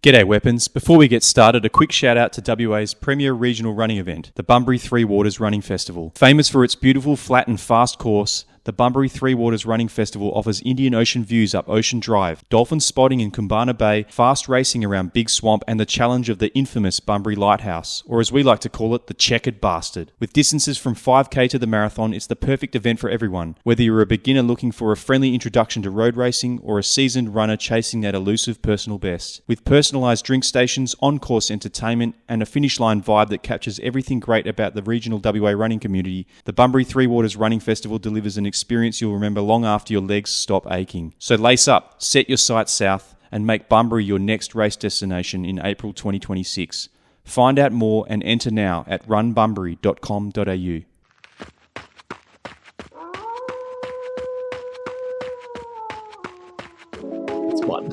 G'day Weapons. Before we get started, a quick shout out to WA's premier regional running event, the Bunbury Three Waters Running Festival. Famous for its beautiful, flat and fast course, the Bunbury Three Waters Running Festival offers Indian Ocean views up Ocean Drive, dolphin spotting in Koombana Bay, fast racing around Big Swamp, and the challenge of the infamous Bunbury Lighthouse, or as we like to call it, the Checkered Bastard. With distances from 5k to the marathon, it's the perfect event for everyone. Whether you're a beginner looking for a friendly introduction to road racing or a seasoned runner chasing that elusive personal best. With personalised drink stations, on-course entertainment, and a finish line vibe that captures everything great about the regional WA running community, the Bunbury Three Waters Running Festival delivers an experience you'll remember long after your legs stop aching. So lace up, set your sights south, and make Bunbury your next race destination in April 2026. Find out more and enter now at runbunbury.com.au. It's one.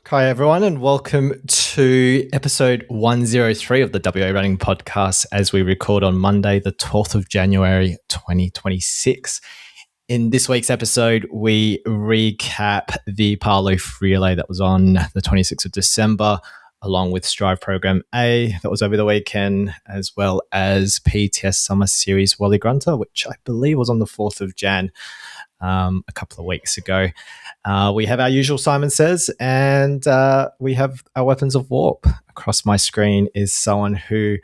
Hi everyone and welcome to episode 103 of the WA Running Podcast as we record on Monday the 12th of January 2026. In this week's episode we recap the Parlouf Relay that was on the 26th of December along with Strive Program A that was over the weekend, as well as PTS Summer Series Wallygrunta, which I believe was on the 4th of Jan a couple of weeks ago. We have our usual Simon Says, and we have our weapons of warp. Across my screen is someone who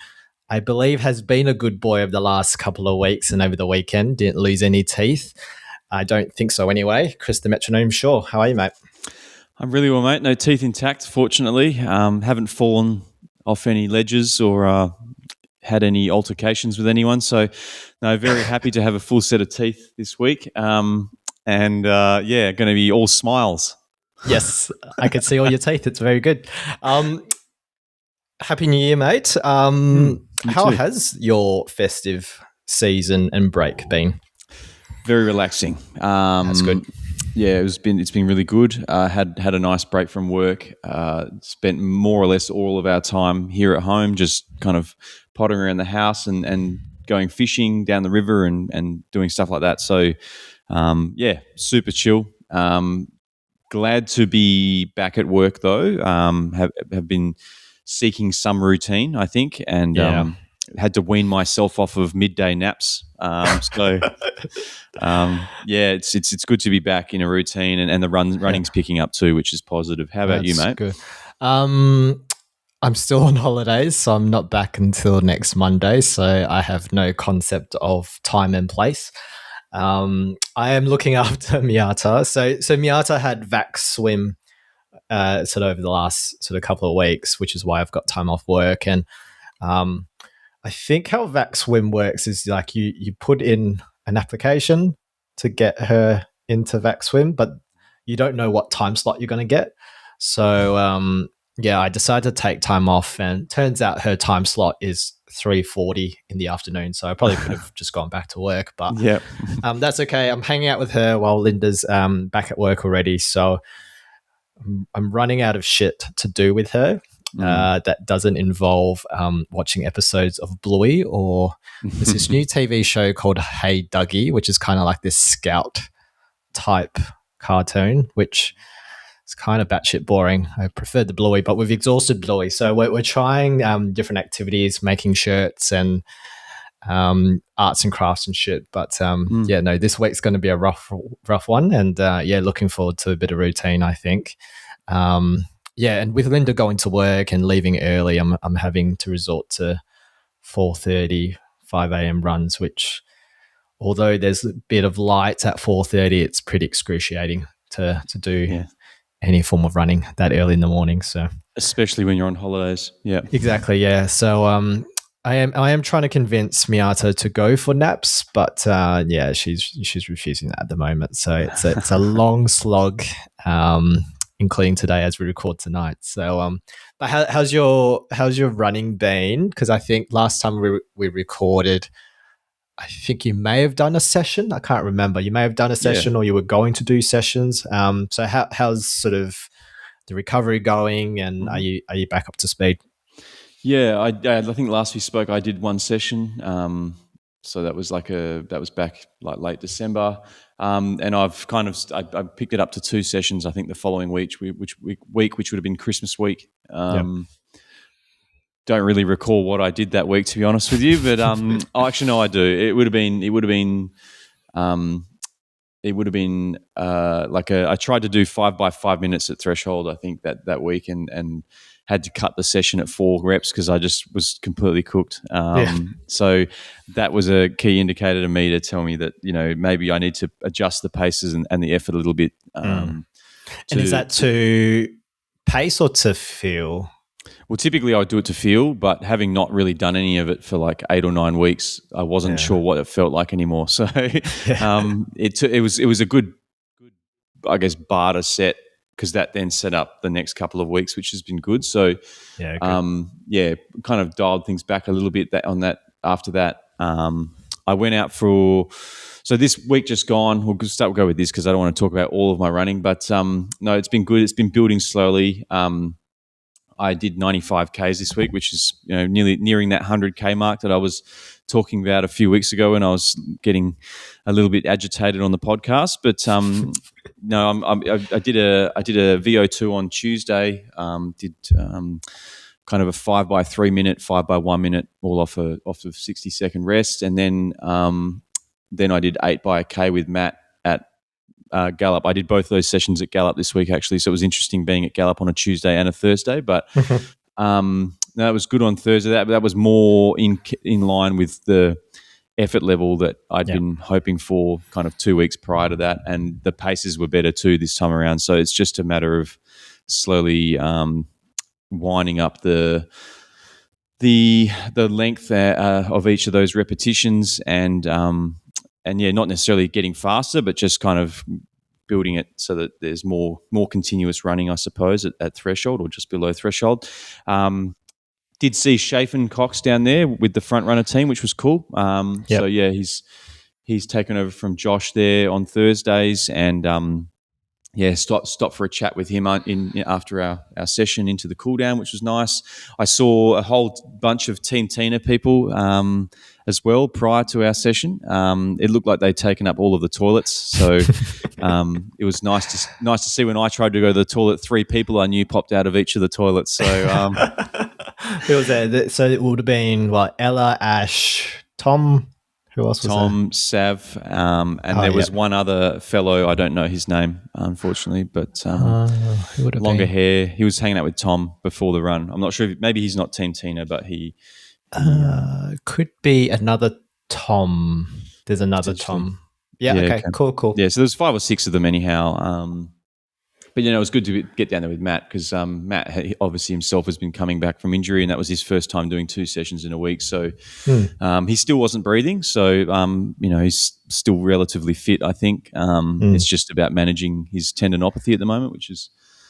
I believe has been a good boy over the last couple of weeks and over the weekend, didn't lose any teeth. I don't think so anyway. Chris the Metronome Shaw, how are you, mate? I'm really well, mate. No teeth intact, fortunately. Haven't fallen off any ledges or had any altercations with anyone. So, no, very happy to have a full set of teeth this week. Going to be all smiles. Yes, I could see all your teeth. It's very good. Happy New Year, mate. How has your festive season and break been? Very relaxing. That's good. Yeah, it's been really good. Had a nice break from work. Spent more or less all of our time here at home, just kind of pottering around the house and going fishing down the river and doing stuff like that. So, super chill. Glad to be back at work though. Have been seeking some routine, I think, and had to wean myself off of midday naps. It's good to be back in a routine, and the running's picking up too, which is positive. How about you, mate? Good. I'm still on holidays, so I'm not back until next Monday, so I have no concept of time and place. I am looking after Miata. So Miata had VAC swim sort of over the last sort of couple of weeks, which is why I've got time off work. And I think how VAC swim works is like you put in an application to get her into VAC swim, but you don't know what time slot you're going to get. So I decided to take time off, and turns out her time slot is 3:40 in the afternoon. So I probably could have just gone back to work, but that's okay. I'm hanging out with her while Linda's back at work already. So I'm running out of shit to do with her. That doesn't involve watching episodes of Bluey, or there's this new TV show called Hey Dougie, which is kind of like this scout type cartoon, which is kind of batshit boring. I prefer the Bluey, but we've exhausted Bluey. So we're trying different activities, making shirts and arts and crafts and shit. But this week's going to be a rough one. And looking forward to a bit of routine, I think. And with Linda going to work and leaving early, I'm having to resort to 4:30, 5 a.m. runs, which, although there's a bit of light at 4:30, it's pretty excruciating to do any form of running that early in the morning. So especially when you're on holidays. Yeah, exactly. Yeah. So I am trying to convince Miata to go for naps, but she's refusing that at the moment. So it's a long slog. Including today as we record tonight. So, but how's your running been? Because I think last time we recorded, I think you may have done a session. I can't remember. You may have done a session, or you were going to do sessions. So how's sort of the recovery going, and are you back up to speed? Yeah, I think last we spoke, I did one session. So that was back like late December, and I've I picked it up to 2 sessions. I think the following week, which would have been Christmas week. Don't really recall what I did that week, to be honest with you, but actually no, I do. It would have been I tried to do 5 by 5 minutes at threshold, I think that week, and had to cut the session at 4 reps because I just was completely cooked. So that was a key indicator to me to tell me that, maybe I need to adjust the paces and the effort a little bit. And is that to pace or to feel? Well, typically I would do it to feel, but having not really done any of it for like 8 or 9 weeks, I wasn't sure what it felt like anymore. So it was a good, I guess, bar to set, because that then set up the next couple of weeks, which has been good. So kind of dialed things back a little bit after that. I went out so this week just gone, we'll go with this because I don't want to talk about all of my running, but no, it's been good. It's been building slowly. I did 95 Ks this week, which is nearly nearing that 100K mark that I was talking about a few weeks ago when I was getting a little bit agitated on the podcast. But no, I did a VO2 on Tuesday. Did kind of a 5 by 3 minute, 5 by 1 minute, all off of 60-second rest, and then I did 8 by a K with Matt at Gallup. I did both those sessions at Gallup this week, actually, so it was interesting being at Gallup on a Tuesday and a Thursday. But that was good on Thursday. That was more in line with the effort level that I'd been hoping for kind of 2 weeks prior to that, and the paces were better too this time around. So it's just a matter of slowly winding up the length of each of those repetitions, and not necessarily getting faster, but just kind of building it so that there's more continuous running, I suppose, at threshold or just below threshold. Did see Chafin Cox down there with the front runner team, which was cool. So yeah, he's taken over from Josh there on Thursdays, and stop for a chat with him after our session into the cool down, which was nice. I saw a whole bunch of Team Tina people as well prior to our session. It looked like they'd taken up all of the toilets, so it was nice to see when I tried to go to the toilet, 3 people I knew popped out of each of the toilets. So who was there? So it would have been Ella, Ash, Tom. Who else was Tom, Sav, and there was one other fellow. I don't know his name, unfortunately, but longer hair. He was hanging out with Tom before the run. I'm not sure. Maybe he's not Team Tina, but he could be another Tom. There's another Tom. Yeah. Okay. Cool. Yeah. So there's 5 or 6 of them anyhow. But it was good to get down there with Matt, because Matt obviously himself has been coming back from injury, and that was his first time doing 2 sessions in a week. So he still wasn't breathing. So he's still relatively fit, I think. It's just about managing his tendinopathy at the moment, which is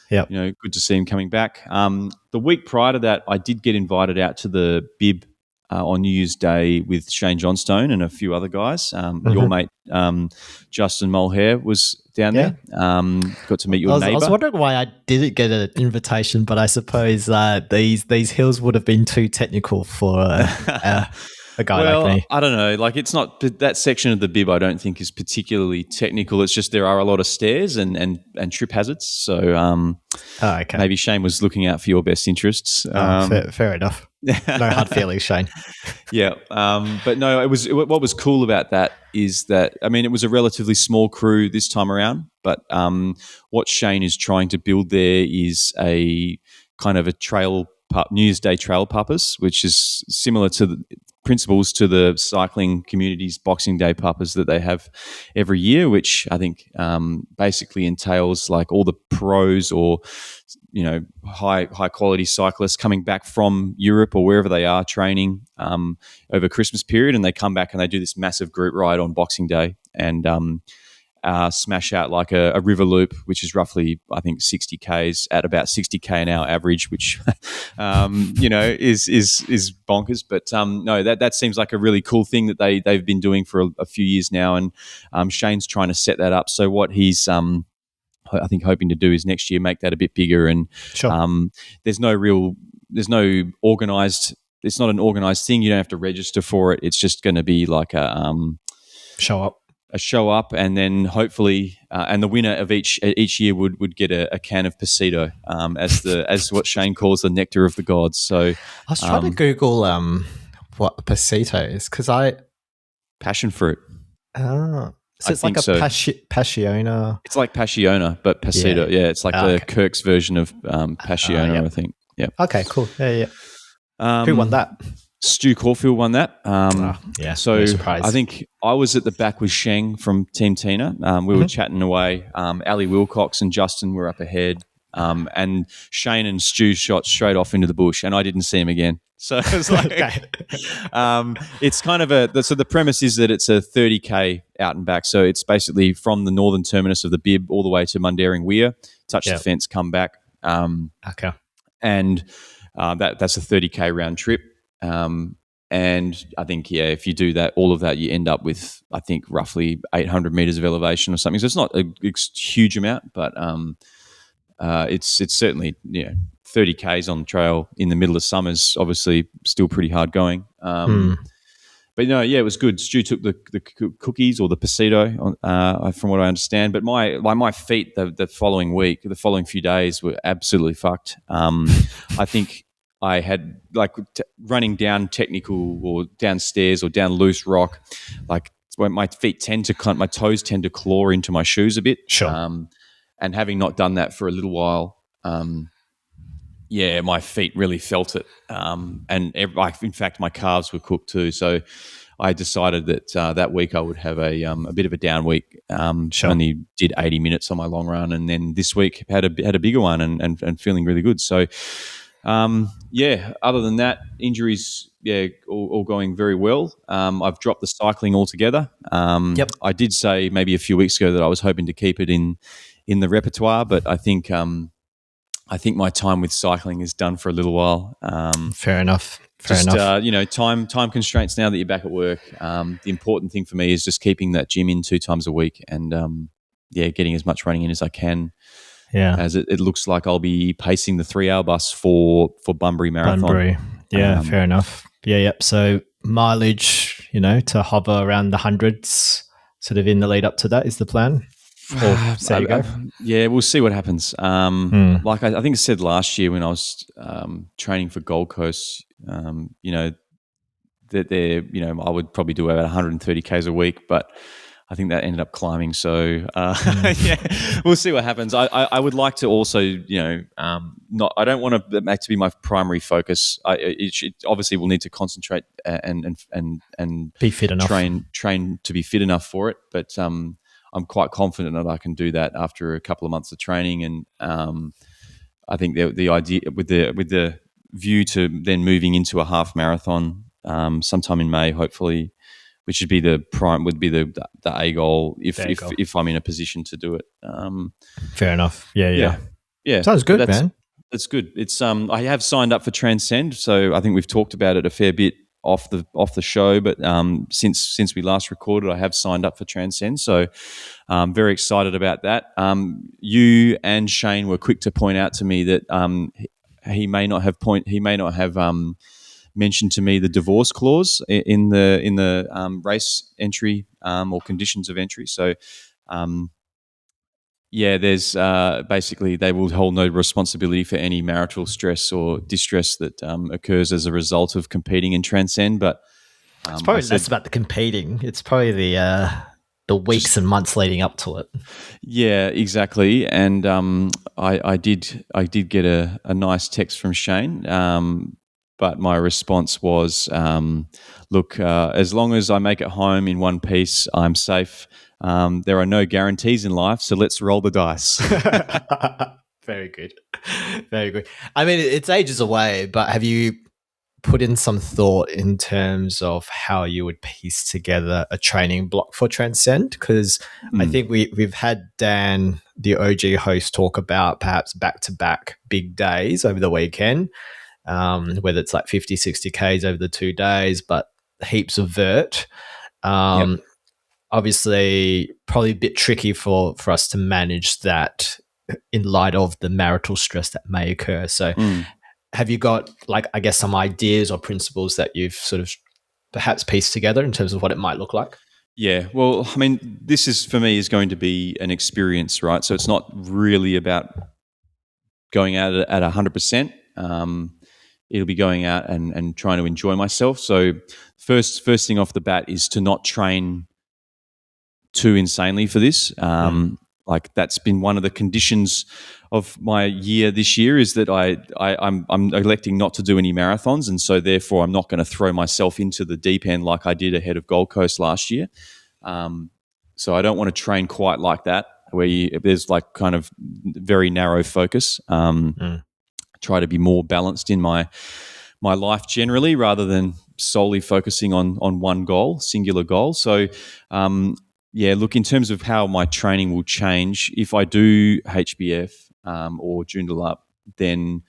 good to see him coming back. The week prior to that, I did get invited out to the bib on New Year's Day with Shane Johnstone and a few other guys. Your mate Justin Mulhare was down there. Got to meet your neighbour. I was wondering why I didn't get an invitation, but I suppose these hills would have been too technical for a guy like me. I don't know. It's not that section of the bib, I don't think, is particularly technical. It's just there are a lot of stairs and trip hazards. So maybe Shane was looking out for your best interests. Fair enough. No hard feelings, Shane. But no, what was cool about that is that, it was a relatively small crew this time around, but what Shane is trying to build there is a kind of a New Year's Day trail puppers, which is similar to the principles to the cycling community's Boxing Day puppers that they have every year, which I think basically entails all the pros or high quality cyclists coming back from Europe or wherever they are training over Christmas period, and they come back and they do this massive group ride on Boxing Day and smash out a river loop, which is roughly, I think, 60 Ks at about 60 K an hour average, which is bonkers. But no, that seems like a really cool thing that they've been doing for a few years now, and Shane's trying to set that up. So what he's I think hoping to do is next year make that a bit bigger. And Sure. there's no organized. It's not an organized thing. You don't have to register for it. It's just going to be like Show up. a show up, and then hopefully, and the winner of each year would get a can of Pasito, as what Shane calls the nectar of the gods. So I was trying to Google what a pasito is because passion fruit. So I it's like think a so. passiona. It's like Passiona, but Pasito. Yeah, it's like the Kirk's version of Passiona, yep. I think. Yeah. Okay, cool. Yeah. Who won that? Stu Caulfield won that. So no surprise. I think I was at the back with Sheng from Team Tina. We were chatting away. Ali Wilcox and Justin were up ahead. And Shane and Stu shot straight off into the bush, and I didn't see him again. So it was like, it's kind of so the premise is that it's a 30K out and back. So it's basically from the northern terminus of the Bib all the way to Mundaring Weir, touch the fence, come back. Okay. And that's a 30K round trip. And I think, if you do that, all of that, you end up with, I think, roughly 800 meters of elevation or something. So it's not a huge amount, but it's certainly 30Ks on the trail in the middle of summer's obviously still pretty hard going. But it was good. Stu took the cookies or the pasito, from what I understand. But my feet the following week, the following few days were absolutely fucked. I think I had running down technical or downstairs or down loose rock, like when my feet my toes tend to claw into my shoes a bit. Sure. And having not done that for a little while, my feet really felt it. And in fact, my calves were cooked too. So I decided that that week I would have a bit of a down week. Only did 80 minutes on my long run, and then this week had a bigger one and feeling really good. So other than that, injuries, all going very well. I've dropped the cycling altogether. I did say maybe a few weeks ago that I was hoping to keep it in the repertoire, but I think my time with cycling is done for a little while. Fair enough. Time constraints now that you're back at work. The important thing for me is just keeping that gym in 2 times a week and getting as much running in as I can. Yeah. As it looks like I'll be pacing the 3-hour bus for Bunbury Marathon. Bunbury. Yeah, fair enough. Yeah, yep. So mileage, to hover around the hundreds, sort of in the lead up to that is the plan. We'll see what happens. Like I think I said last year when I was training for Gold Coast, that I would probably do about 130 Ks a week, but I think that ended up climbing. So we'll see what happens. I would like to also, I don't want that to be my primary focus. It obviously will need to concentrate and be fit enough, train to be fit enough for it. But I'm quite confident that I can do that after a couple of months of training. And I think the idea with the view to then moving into a half marathon sometime in May, hopefully, which would be the A goal if I'm in a position to do it. Fair enough. Yeah. Sounds good, man. That's good. It's I have signed up for Transcend, so I think we've talked about it a fair bit off the show. But since we last recorded, I have signed up for Transcend, so I'm very excited about that. You and Shane were quick to point out to me that he may not have mentioned to me the divorce clause in the race entry or conditions of entry. So, there's basically they will hold no responsibility for any marital stress or distress that occurs as a result of competing in Transcend. But it's probably less about the competing. It's probably the weeks and months leading up to it. Yeah, exactly. And I did get a nice text from Shane. But my response was, look, as long as I make it home in one piece, I'm safe. There are no guarantees in life, so let's roll the dice. Very good. Very good. I mean, it's ages away, but have you put in some thought in terms of how you would piece together a training block for Transcend? Because I think we've had Dan, the OG host, talk about perhaps back-to-back big days over the weekend. Whether it's like 50, 60 Ks over the 2 days, but heaps of vert. Obviously, probably a bit tricky for us to manage that in light of the marital stress that may occur. So have you got, like, I guess, some ideas or principles that you've sort of perhaps pieced together in terms of what it might look like? Yeah, well, I mean, this is, for me, is going to be an experience, right? So it's not really about going out at 100%. It'll be going out and trying to enjoy myself. So first thing off the bat is to not train too insanely for this. Like, that's been one of the conditions of my year this year, is that I'm electing not to do any marathons, and so therefore I'm not going to throw myself into the deep end like I did ahead of Gold Coast last year. So I don't want to train quite like that, where there's like kind of very narrow focus. Try to be more balanced in my life generally, rather than solely focusing on one goal, singular goal. So yeah, look, in terms of how my training will change, if I do HBF or Joondalup, then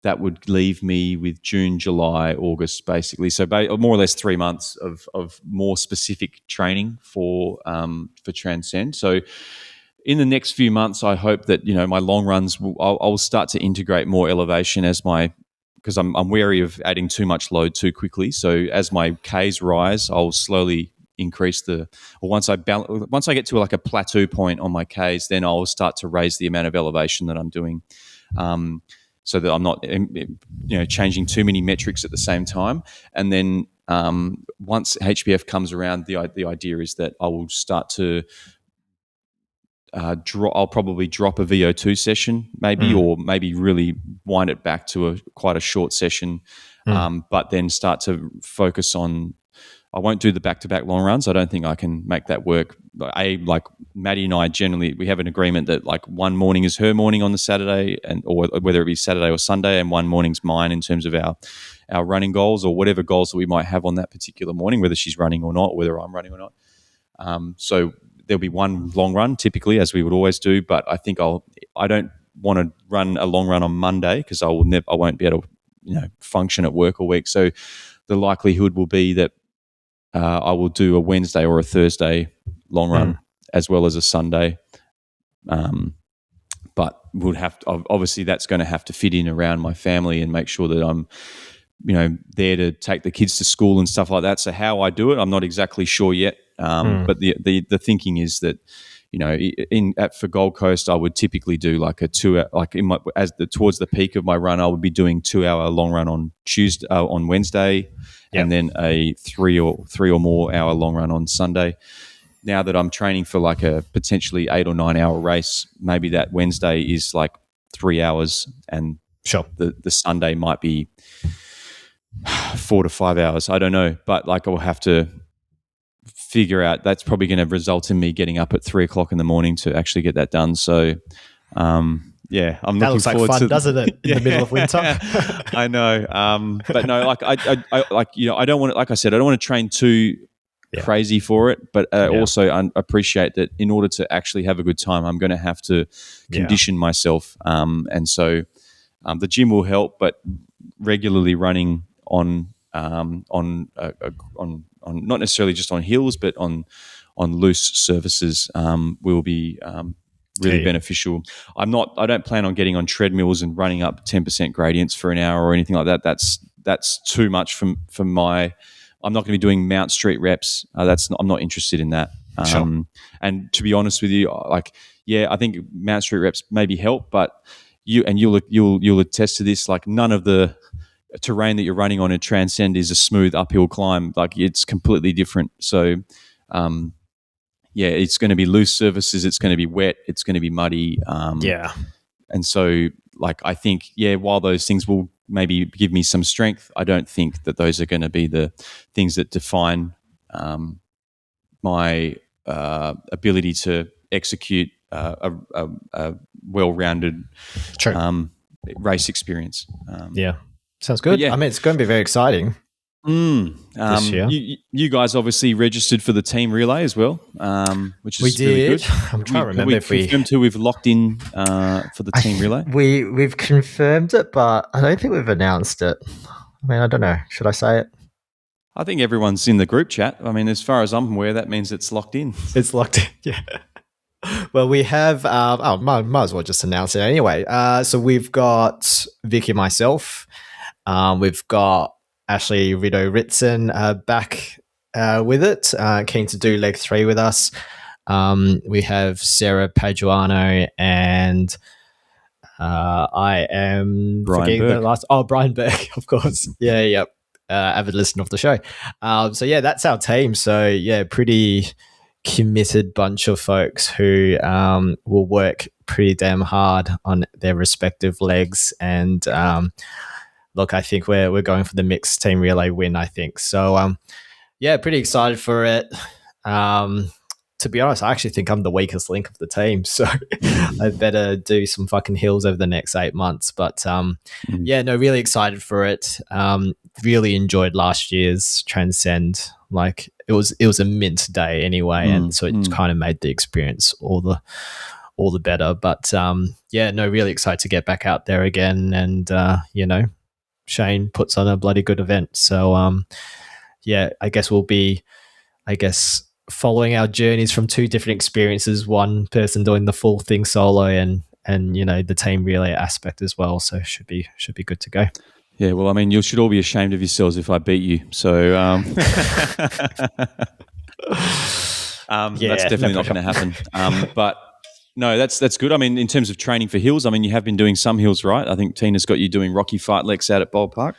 that would leave me with June, July, August, basically. So more or less 3 months of more specific training for Transcend. So in the next few months, I hope that, my long runs, I'll start to integrate more elevation because I'm wary of adding too much load too quickly. So as my Ks rise, I'll slowly increase once I get to like a plateau point on my Ks, then I'll start to raise the amount of elevation that I'm doing, so that I'm not changing too many metrics at the same time. And then once HBF comes around, the idea is that I will start to I'll probably drop a VO2 session, maybe, or maybe really wind it back to quite a short session, but then start to focus on. I won't do the back-to-back long runs. I don't think I can make that work. Like Maddie and I generally, we have an agreement that like one morning is her morning on the Saturday, or whether it be Saturday or Sunday, and one morning's mine in terms of our running goals, or whatever goals that we might have on that particular morning, whether she's running or not, whether I'm running or not. So there'll be one long run typically, as we would always do. But I think I don't want to run a long run on Monday, because I won't be able to function at work all week. So the likelihood will be that I will do a Wednesday or a Thursday long run as well as a Sunday. But would have to, obviously that's going to have to fit in around my family and make sure that I'm there to take the kids to school and stuff like that. So how I do it, I'm not exactly sure yet. But the thinking is that for Gold Coast, I would typically do like a 2 hour, like towards the peak of my run, I would be doing 2 hour long run on Wednesday, and then a three or more hour long run on Sunday. Now that I'm training for like a potentially 8 or 9 hour race, maybe that Wednesday is like 3 hours, and the Sunday might be 4 to 5 hours. I don't know, but like I'll have to figure out. That's probably going to result in me getting up at 3 o'clock in the morning to actually get that done. So, yeah, I'm looking forward fun, to. Doesn't it? In the middle of winter. I know, but no, like I don't want to. Like I said, I don't want to train too crazy for it, but also appreciate that in order to actually have a good time, I'm going to have to condition myself, and so the gym will help, but regularly running on not necessarily just on hills, but on loose surfaces will be really beneficial. I don't plan on getting on treadmills and running up 10% gradients for an hour or anything like that. That's too much for my. I'm not going to be doing Mount Street reps. I'm not interested in that. And to be honest with you, I think Mount Street reps maybe help, but you'll attest to this. Like, none of the terrain that you're running on in Transcend is a smooth uphill climb. Like, it's completely different. So, it's going to be loose surfaces. It's going to be wet. It's going to be muddy. And so, like, I think, while those things will maybe give me some strength, I don't think that those are going to be the things that define my ability to execute a well-rounded race experience. Sounds good. I mean, it's going to be very exciting this year. You guys obviously registered for the team relay as well, which is really good. I'm trying to remember if we confirmed who we've locked in for the team relay. We've confirmed it, but I don't think we've announced it. I mean, I don't know. Should I say it? I think everyone's in the group chat. I mean, as far as I'm aware, that means it's locked in. It's locked in, yeah. Well, we have. Might as well just announce it anyway. So we've got Vicky, myself. We've got Ashlee Ritson back with it, keen to do leg 3 with us. We have Sarah Paduano and I am Bryan forgetting the Bourke. last. Oh, Bryan Bourke, of course. Yeah, yep. Avid listener of the show. So yeah, that's our team. So yeah, pretty committed bunch of folks who will work pretty damn hard on their respective legs. And look, I think we're going for the mixed team relay win. I think so. Yeah, pretty excited for it. To be honest, I actually think I'm the weakest link of the team, so I better do some fucking hills over the next 8 months. But yeah, no, really excited for it. Really enjoyed last year's Transcend. Like it was a mint day anyway, and so it kind of made the experience all the better. But yeah, no, really excited to get back out there again, and Shane puts on a bloody good event. So yeah, I guess we'll be, following our journeys from 2 different experiences. One person doing the full thing solo, and the team relay aspect as well. So should be good to go. Yeah, well, I mean, you should all be ashamed of yourselves if I beat you. So that's definitely not going to happen. But no, that's good. I mean, in terms of training for hills, I mean, you have been doing some hills, right? I think Tina's got you doing Rocky Fartlex out at Bold Park.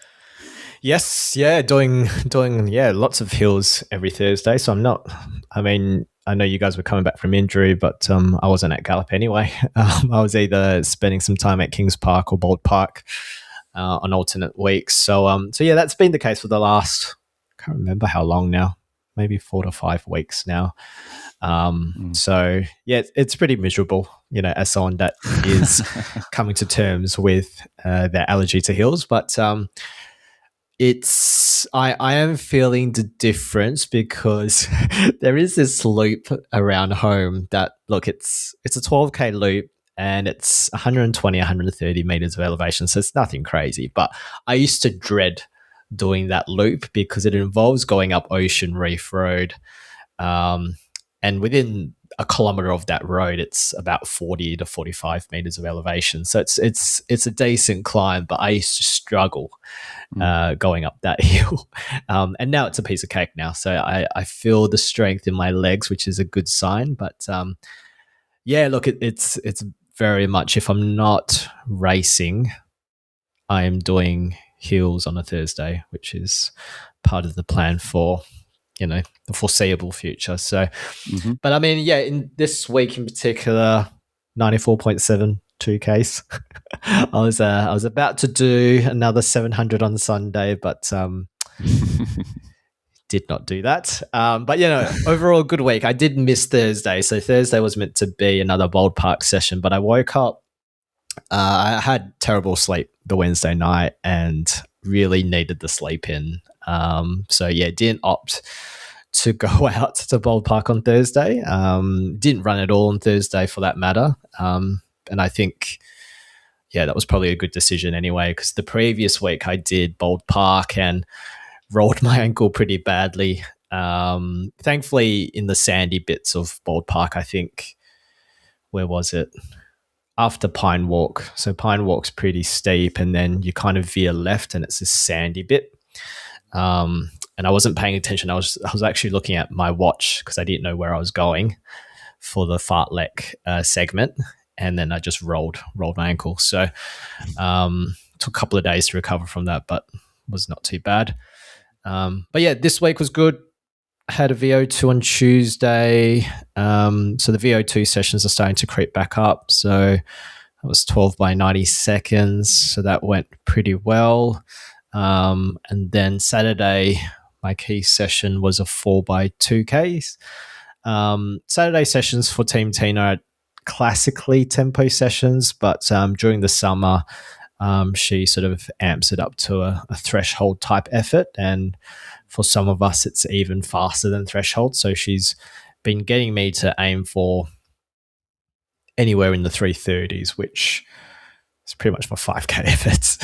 Yes, yeah, doing lots of hills every Thursday. So I know you guys were coming back from injury, but I wasn't at Gallup anyway. I was either spending some time at Kings Park or Bold Park on alternate weeks. So yeah, that's been the case for the last, I can't remember how long now, maybe 4 to 5 weeks now. So yeah, it's pretty miserable, as someone that is coming to terms with their allergy to hills, but I am feeling the difference because there is this loop around home that, look, it's a 12K loop and it's 120, 130 meters of elevation. So it's nothing crazy, but I used to dread doing that loop because it involves going up Ocean Reef Road. And within a kilometer of that road, it's about 40 to 45 meters of elevation. So it's a decent climb, but I used to struggle going up that hill. And now it's a piece of cake now. So I feel the strength in my legs, which is a good sign. But yeah, look, it's very much, if I'm not racing, I am doing hills on a Thursday, which is part of the plan for the foreseeable future. So, but I mean, yeah, in this week in particular, 94.7 2Ks. I was about to do another 700 on Sunday, but did not do that. But overall good week. I did miss Thursday, so Thursday was meant to be another Bold Park session, but I woke up. I had terrible sleep the Wednesday night and really needed the sleep in. So yeah, didn't opt to go out to Bold Park on Thursday. Didn't run at all on Thursday for that matter. And I think, yeah, that was probably a good decision anyway, because the previous week I did Bold Park and rolled my ankle pretty badly. Thankfully, in the sandy bits of Bold Park, I think, where was it? After Pine Walk. So Pine Walk's pretty steep, and then you kind of veer left and it's this sandy bit. And I wasn't paying attention. I was actually looking at my watch because I didn't know where I was going for the fartlek segment, and then I just rolled my ankle. So took a couple of days to recover from that, but was not too bad. But yeah, this week was good. I had a VO2 on Tuesday. So the VO2 sessions are starting to creep back up. So it was 12 by 90 seconds. So that went pretty well. And then Saturday, my key session was a 4 by 2Ks. Saturday sessions for Team Tina are classically tempo sessions, but during the summer, she sort of amps it up to a threshold type effort. And for some of us, it's even faster than threshold. So she's been getting me to aim for anywhere in the 330s, which it's pretty much my 5K efforts,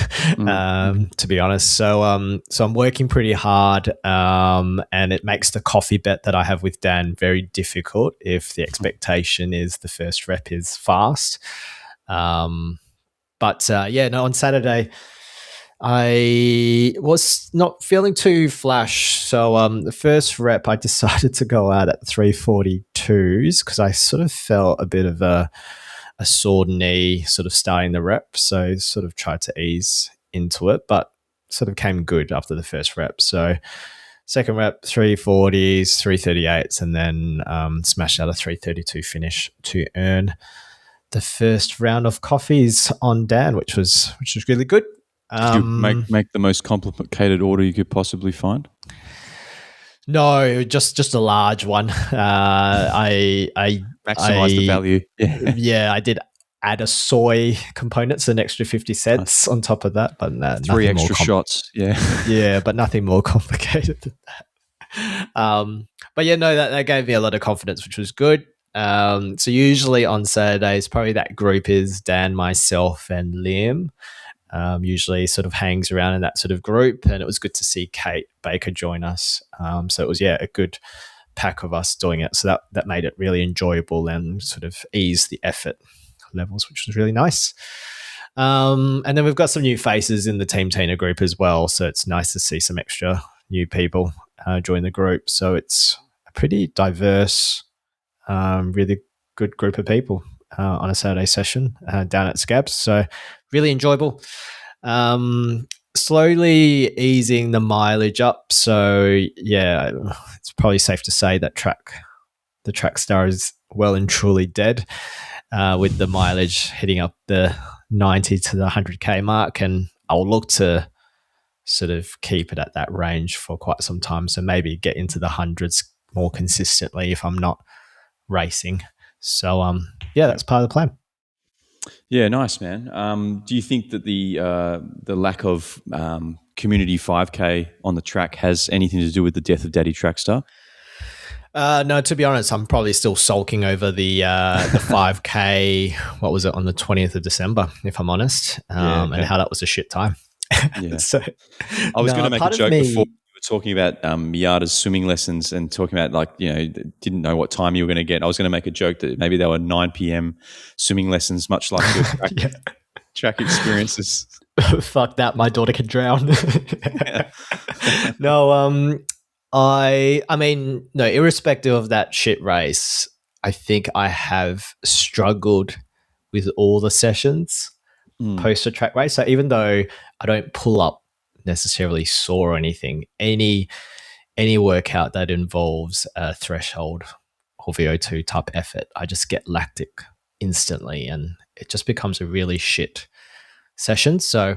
to be honest. So I'm working pretty hard, and it makes the coffee bet that I have with Dan very difficult if the expectation is the first rep is fast. On Saturday, I was not feeling too flash. So the first rep, I decided to go out at 3:42s because I sort of felt a bit of a sore knee sort of starting the rep. So sort of tried to ease into it, but sort of came good after the first rep. So second rep, 3:40s, 3:38s, and then smashed out a 3:32 finish to earn the first round of coffees on Dan, which was really good. Did you make the most complicated order you could possibly find? No, just a large one. I maximize the value. Yeah, I did add a soy component, so an extra 50 cents on top of that. But 3 extra shots. Yeah, but nothing more complicated than that. But yeah, no, that gave me a lot of confidence, which was good. So usually on Saturdays, probably that group is Dan, myself, and Liam. Usually sort of hangs around in that sort of group, and it was good to see Kate Baker join us. So it was a good pack of us doing it. So that made it really enjoyable and sort of eased the effort levels, which was really nice. And then we've got some new faces in the Team Tina group as well. So it's nice to see some extra new people join the group. So it's a pretty diverse, really good group of people on a Saturday session down at Scabs. So really enjoyable. Slowly easing the mileage up. So yeah, it's probably safe to say that the track star is well and truly dead, with the mileage hitting up the 90 to the 100k mark, and I'll look to sort of keep it at that range for quite some time. So maybe get into the hundreds more consistently if I'm not racing. So that's part of the plan. Yeah, nice, man. Do you think that the lack of community 5K on the track has anything to do with the death of Daddy Trackstar? No, to be honest, I'm probably still sulking over the 5K. What was it, on the 20th of December, if I'm honest, and how that was a shit time. Yeah. So I was going to make a joke before we were talking about Miata's swimming lessons and talking about didn't know what time you were going to get. I was going to make a joke that maybe they were 9 p.m. swimming lessons, much like your track experiences. Fuck that, my daughter can drown. No, I mean, no, irrespective of that shit race, I think I have struggled with all the sessions post a track race. So even though I don't pull up necessarily sore or anything, any workout that involves a threshold or VO2 type effort, I just get lactic instantly, and it just becomes a really shit session. So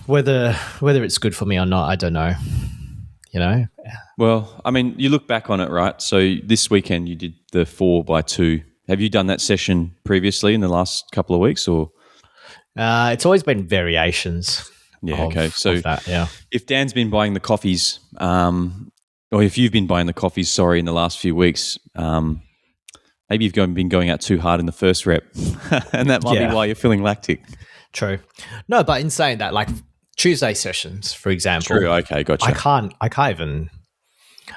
whether it's good for me or not, I don't know. Well, I mean, you look back on it, right? So this weekend you did the 4x2. Have you done that session previously in the last couple of weeks, or? It's always been variations. Yeah. Okay. So of that, yeah. If Dan's been buying the coffees, or if you've been buying the coffees, in the last few weeks, maybe you've been going out too hard in the first rep, and that might be why you're feeling lactic. True. No, but in saying that, like Tuesday sessions, for example. True. Okay. Gotcha. I can't even,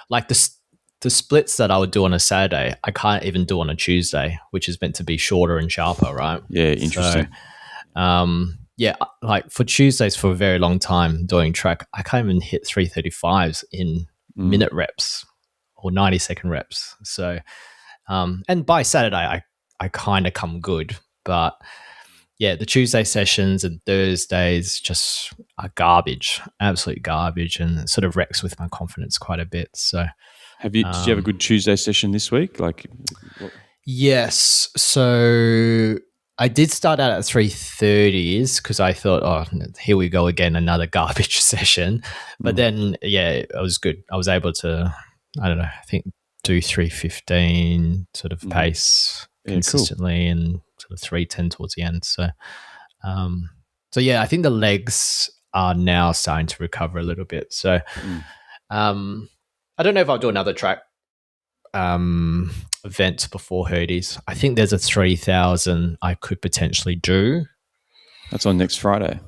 like the splits that I would do on a Saturday, I can't even do on a Tuesday, which is meant to be shorter and sharper, right? Yeah. Interesting. So, like for Tuesdays for a very long time doing track, I can't even hit 3:35s in minute reps or 90-second reps. So, and by Saturday, I kind of come good, but yeah, the Tuesday sessions and Thursdays just are garbage, absolute garbage, and it sort of wrecks with my confidence quite a bit. So, did you have a good Tuesday session this week? Yes. So I did start out at 3:30s because I thought, oh, here we go again, another garbage session. But then, it was good. I was able to, I don't know, I think do 3:15 sort of pace consistently, and sort of 3:10 towards the end. So, I think the legs are now starting to recover a little bit. So, I don't know if I'll do another track event before Hurdies. I think there's a 3,000 I could potentially do. That's on next Friday.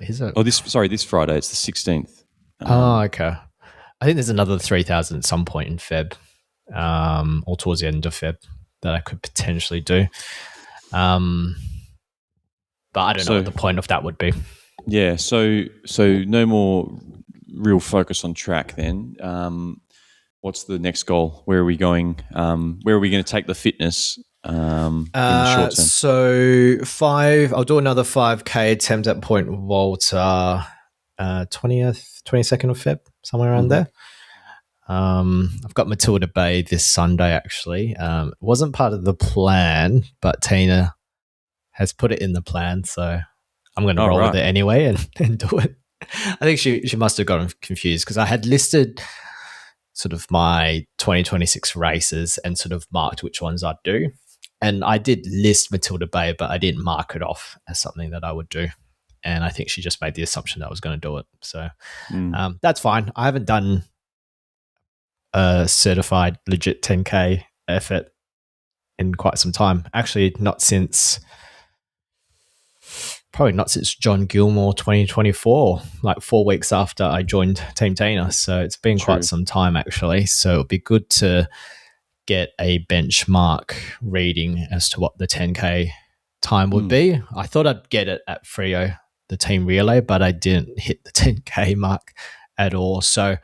Is it? Oh, this Friday. It's the 16th. Okay. I think there's another 3,000 at some point in Feb, or towards the end of Feb, that I could potentially do. But I don't know what the point of that would be. Yeah, so no more real focus on track then. What's the next goal? Where are we going? Where are we going to take the fitness in the short term? So I'll do another 5K attempt at Point Walter, 22nd of Feb, somewhere around there. I've got Matilda Bay this Sunday, actually. It wasn't part of the plan, but Tina has put it in the plan, so I'm going to roll with it anyway and do it. I think she must have gotten confused because I had listed sort of my 2026 races and sort of marked which ones I'd do. And I did list Matilda Bay, but I didn't mark it off as something that I would do. And I think she just made the assumption that I was going to do it. So that's fine. I haven't done a certified legit 10K effort in quite some time. Actually, probably not since John Gilmore 2024, like 4 weeks after I joined Team Tina. So it's been quite some time, actually. So it'd be good to get a benchmark reading as to what the 10K time would be. I thought I'd get it at Frio, the team relay, but I didn't hit the 10K mark at all. So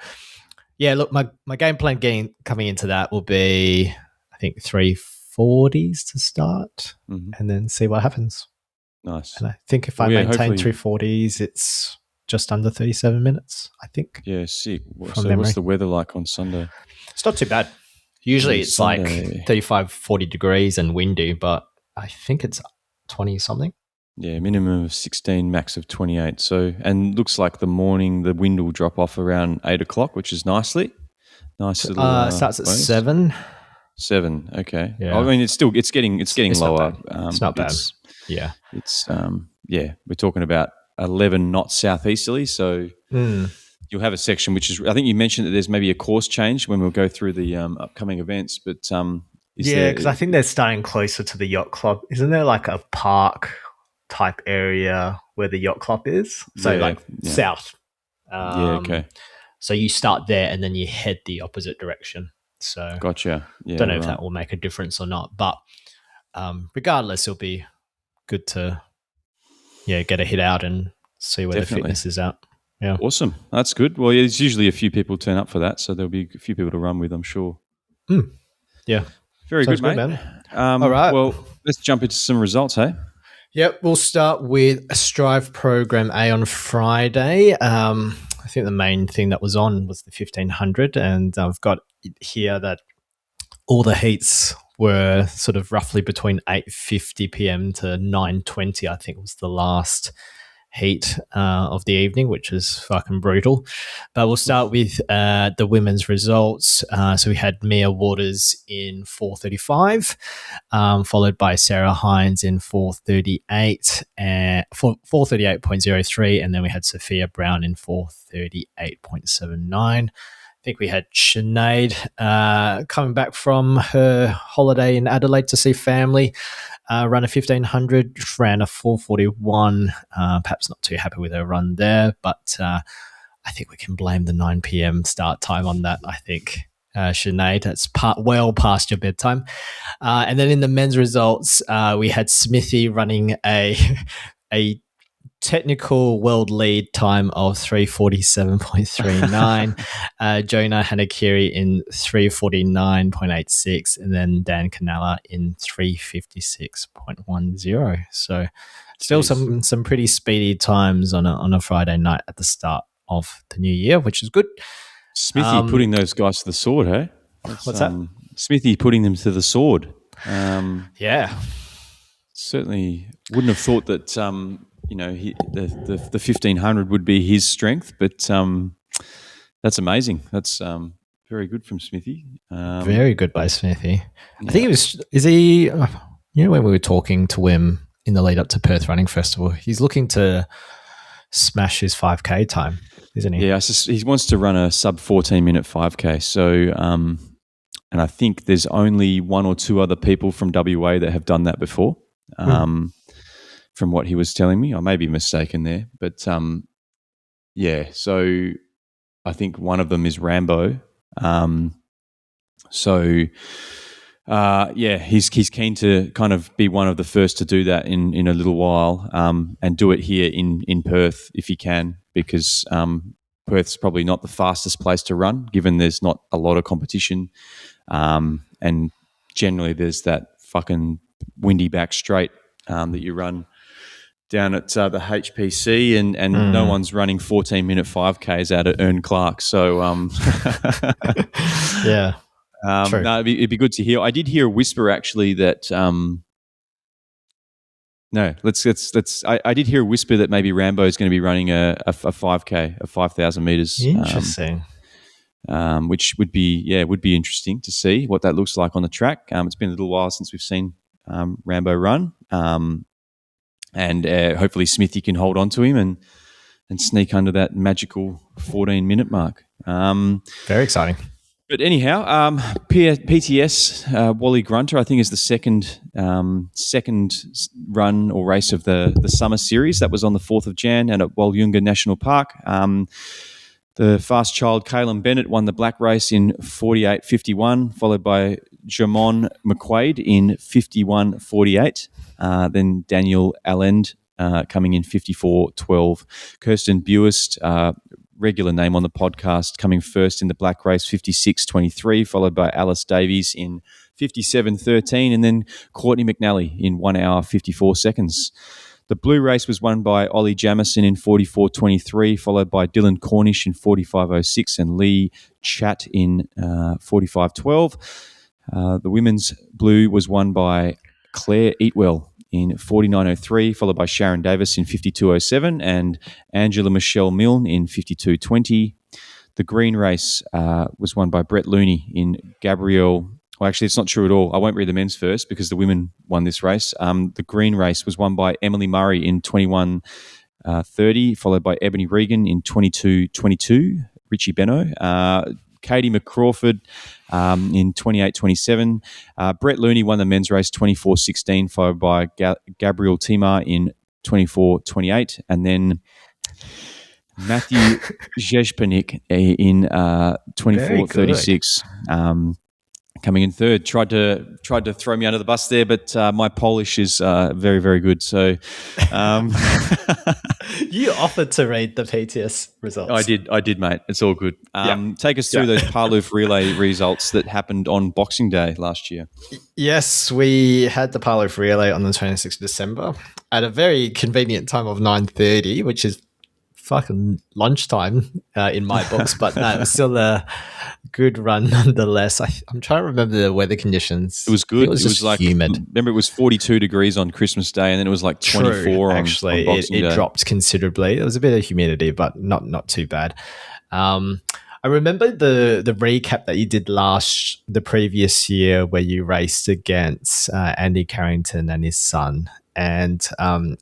yeah, look, my game plan coming into that will be, I think, 340s to start and then see what happens. Nice. And I think if I maintain 340s, it's just under 37 minutes, I think. Yeah, sick. So what's the weather like on Sunday? It's not too bad. Usually it's Sunday, like 35, 40 degrees and windy, but I think it's 20 something. Yeah, minimum of 16, max of 28. So, and looks like the morning, the wind will drop off around 8 o'clock, which is nice little. Starts at 7. 7, okay. Yeah. I mean, it's getting lower. It's not bad. Yeah. It's we're talking about 11 knots southeasterly, so you'll have a section which is, I think you mentioned that there's maybe a course change when we'll go through the upcoming events, but because I think they're starting closer to the yacht club. Isn't there like a park type area where the yacht club is? So south. Okay. So you start there and then you head the opposite direction. So gotcha. Yeah, don't know if that will make a difference or not, but regardless, it'll be good to get a hit out and see where the fitness is at. Yeah, awesome. That's good. Well, there's usually a few people turn up for that, so there'll be a few people to run with, I'm sure. Yeah, very good, mate. Man. All right. Well, let's jump into some results, hey? Yep, we'll start with Strive Program A on Friday. I think the main thing that was on was the 1500, and I've got here that all the heats were sort of roughly between 8:50 p.m. to 9:20, I think was the last heat of the evening, which is fucking brutal. But we'll start with the women's results. So we had Mia Waters in 4:35, followed by Sarah Hines in 4:38 and 4:38.03, and then we had Sophia Brown in 4:38.79. I think we had Sinead coming back from her holiday in Adelaide to see family, run a 1500, ran a 4:41. Perhaps not too happy with her run there, but I think we can blame the 9 p.m. start time on that, I think. Sinead, that's well past your bedtime. And then in the men's results, we had Smithy running a technical world lead time of 3:47.39. Jonah Hanakiri in 3:49.86, and then Dan Canella in 3:56.10. So still some pretty speedy times on a Friday night at the start of the new year, which is good. Smithy putting those guys to the sword, hey? What's that? Smithy putting them to the sword. Certainly wouldn't have thought that the 1500 would be his strength, but that's amazing. That's very good from Smithy. Very good by Smithy. Yeah. I think is he, when we were talking to him in the lead up to Perth Running Festival, he's looking to smash his 5K time, isn't he? Yeah, he wants to run a sub 14-minute 5K. So and I think there's only one or two other people from WA that have done that before. From what he was telling me, I may be mistaken there, but yeah. So I think one of them is Rambo. He's keen to kind of be one of the first to do that in a little while, and do it here in Perth if he can, because Perth's probably not the fastest place to run, given there's not a lot of competition, and generally there's that fucking windy back straight that you run down at the HPC, and no one's running 14-minute 5Ks out at Ern Clark. So, yeah. True. No, it'd be good to hear. I did hear a whisper actually that I did hear a whisper that maybe Rambo is going to be running a 5K, a 5,000 meters. Interesting. Which would be interesting to see what that looks like on the track. It's been a little while since we've seen Rambo run. And hopefully Smithy can hold on to him and sneak under that magical 14-minute mark. Very exciting. But anyhow, PTS Wallygrunta, I think, is the second run or race of the Summer Series. That was on the 4th of Jan and at Wollonga National Park. The fast child Caelan Bennett won the black race in 48.51, followed by Jamon McQuaid in 51.48. Then Daniel Allend coming in 54.12. Kirsten Buist, regular name on the podcast, coming first in the black race, 56.23, followed by Alice Davies in 57.13, and then Courtney McNally in 1 hour 54 seconds. The blue race was won by Ollie Jamieson in 44.23, followed by Dylan Cornish in 45.06 and Lee Chatt in 45.12. The women's blue was won by Claire Eatwell in 49.03, followed by Sharon Davis in 52.07 and Angela Michelle Milne in 52.20. The green race was won by Brett Looney in Gabrielle. Well, actually, it's not true at all. I won't read the men's first because the women won this race. The green race was won by Emily Murray in 21.30, followed by Ebony Regan in 22.22, Richie Benno. Katie McCrawford in 28.27. Brett Looney won the men's race 24.16, followed by Gabriel Timar in 24.28. And then Matthew Zhezpanik in 24.36. Coming in third. Tried to throw me under the bus there, but my Polish is very, very good. So you offered to read the PTS results. I did, mate. It's all good. Take us through those Parlouf Relay results that happened on Boxing Day last year. Yes, we had the Parlouf Relay on the 26th of December at a very convenient time of 9:30, which is fucking lunchtime in my books, but no, it was still a good run nonetheless. I'm trying to remember the weather conditions. It was good. It was like humid. Remember, it was 42 degrees on Christmas Day, and then it was like 24. True, actually, on Boxing Day. It dropped considerably. There was a bit of humidity, but not too bad. I remember the recap that you did the previous year where you raced against Andy Carrington and his son. And I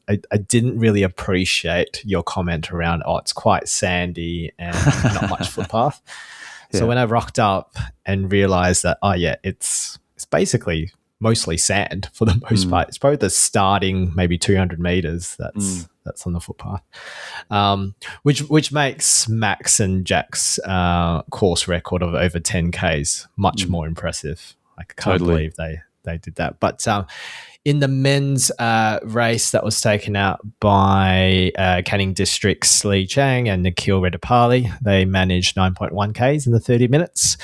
didn't really appreciate your comment around, it's quite sandy and not much footpath. So when I rocked up and realized that, it's basically mostly sand for the most part. It's probably the starting maybe 200 meters that's on the footpath, which makes Max and Jack's course record of over 10 Ks much more impressive. I can't believe they did that. But in the men's race that was taken out by Canning District's Lee Chang and Nikhil Redapali, they managed 9.1 Ks in the 30 minutes.